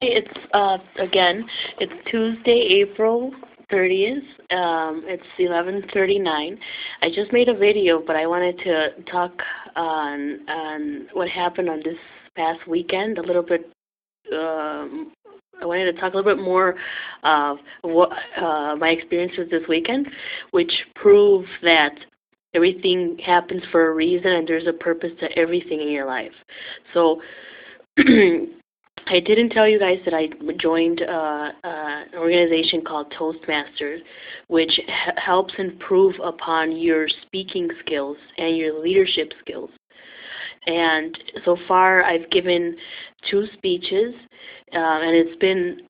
It's Tuesday, April 30th. It's 11:39. I just made a video, but I wanted to talk on what happened on this past weekend a little bit. I wanted to talk a little bit more of what my experience with this weekend, which proves that everything happens for a reason and there's a purpose to everything in your life. So I didn't tell you guys that I joined an organization called Toastmasters, which helps improve upon your speaking skills and your leadership skills. And so far, I've given two speeches, and it's been.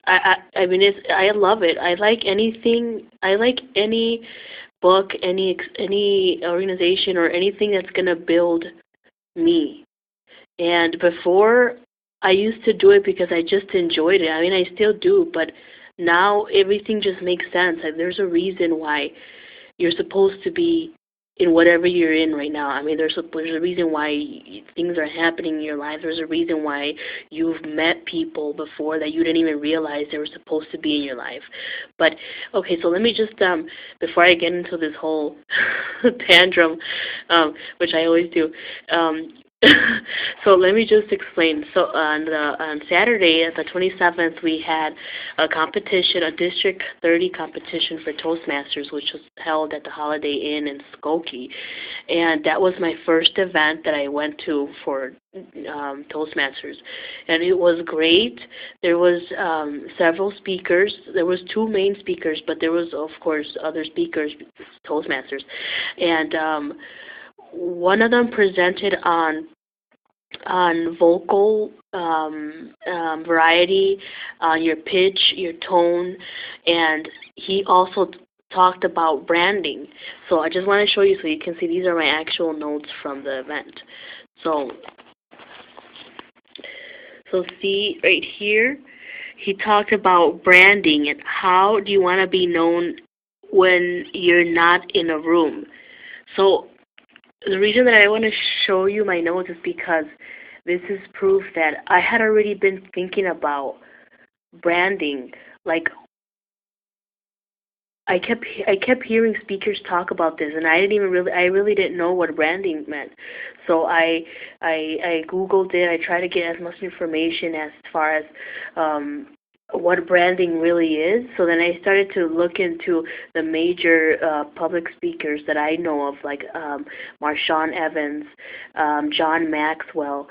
I mean, I love it. I like anything. I like any book, any organization, or anything that's gonna build me. And before, I used to do it because I just enjoyed it. I mean, I still do, but now everything just makes sense. Like, there's a reason why you're supposed to be in whatever you're in right now. I mean, there's a reason why things are happening in your life. There's a reason why you've met people before that you didn't even realize they were supposed to be in your life. But okay, so let me just before I get into this whole tantrum, which I always do. So let me just explain. So on Saturday, the 27th, we had a competition, a District 30 competition for Toastmasters, which was held at the Holiday Inn in Skokie, and that was my first event that I went to for Toastmasters, and it was great. There was several speakers. There was two main speakers, but there was, of course, other speakers, Toastmasters, and one of them presented on vocal variety, on your pitch, your tone, and he also talked about branding. So I just want to show you so you can see these are my actual notes from the event. So see right here, he talked about branding and how do you want to be known when you're not in a room. So the reason that I want to show you my notes is because this is proof that I had already been thinking about branding. Like I kept hearing speakers talk about this, and I really didn't know what branding meant. So I googled it. I tried to get as much information as far as what branding really is. So then I started to look into the major public speakers that I know of, like Marshawn Evans, John Maxwell,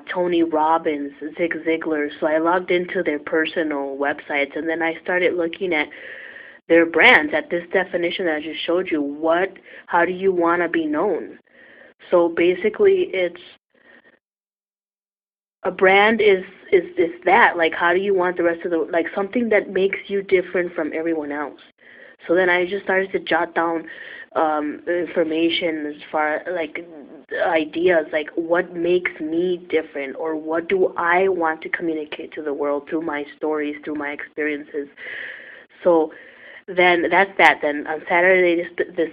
Tony Robbins, Zig Ziglar. So I logged into their personal websites, and then I started looking at their brands, at this definition that I just showed you. How do you want to be known? So basically, it's a brand is that, like, how do you want the rest of the, like, something that makes you different from everyone else. So then I just started to jot down information as far, like, ideas, like what makes me different, or what do I want to communicate to the world through my stories, through my experiences. So then that's that. Then on Saturday, this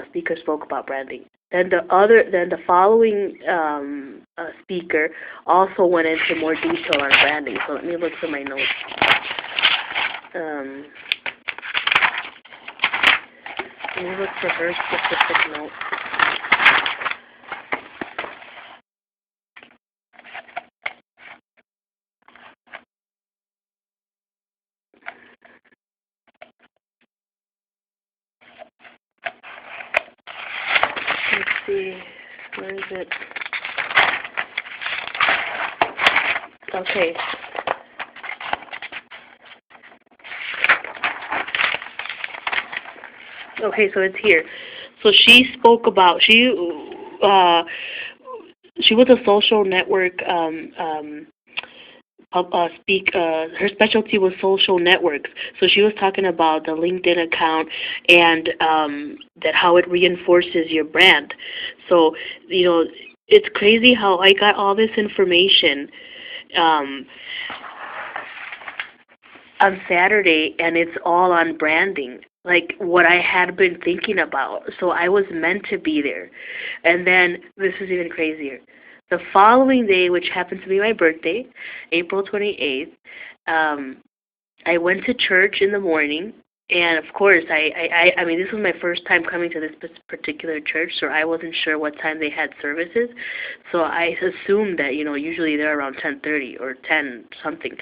speaker spoke about branding. Then the following speaker also went into more detail on branding. So let me look for my notes. Um, Let me look for her specific note. Let's see. Where is it? Okay. Okay, so it's here. So she spoke about she was a social network her specialty was social networks. So she was talking about the LinkedIn account and that how it reinforces your brand. So, it's crazy how I got all this information um, on Saturday, and it's all on branding, like what I had been thinking about. So I was meant to be there. And then this is even crazier. The following day, which happened to be my birthday, April 28th, I went to church in the morning, and of course, I mean, this was my first time coming to this particular church, so I wasn't sure what time they had services, so I assumed that, usually they're around 10:30 or 10 something.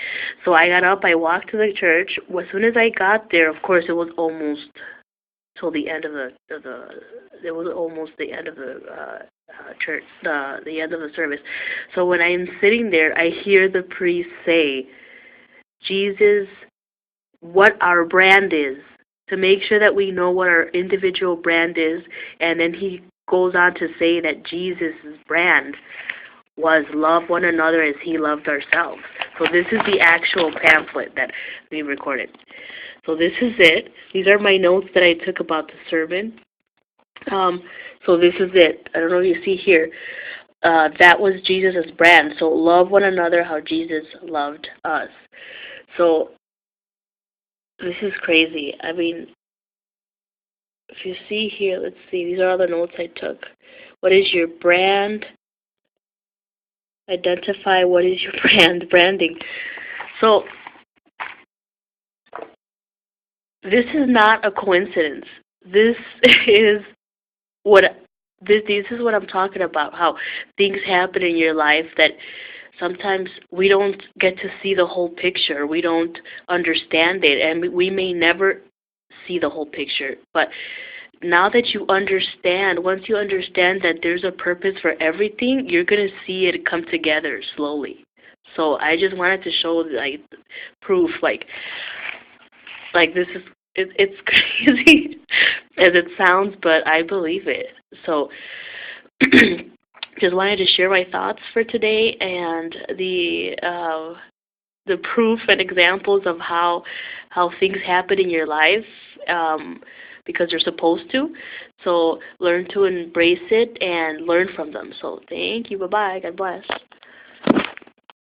So I got up, I walked to the church. As soon as I got there, of course, it was almost till the end of it was almost the end of the church, the end of the service. So when I'm sitting there, I hear the priest say, Jesus, what our brand is, to make sure that we know what our individual brand is. And then he goes on to say that Jesus' brand was love one another as he loved ourselves. So this is the actual pamphlet that we recorded. So this is it. These are my notes that I took about the sermon. So this is it. I don't know if you see here. That was Jesus' brand. So love one another how Jesus loved us. So this is crazy. I mean, if you see here, let's see. These are all the notes I took. What is your brand? Identify what is your brand. Branding. So this is not a coincidence. This is this is what I'm talking about, how things happen in your life that sometimes we don't get to see the whole picture. We don't understand it, and we may never see the whole picture. But now that you understand, once you understand that there's a purpose for everything, you're going to see it come together slowly. So I just wanted to show proof, this is it's crazy as it sounds, but I believe it. So just wanted to share my thoughts for today and the proof and examples of how things happen in your life because they're supposed to. So learn to embrace it and learn from them. So thank you. Bye-bye. God bless.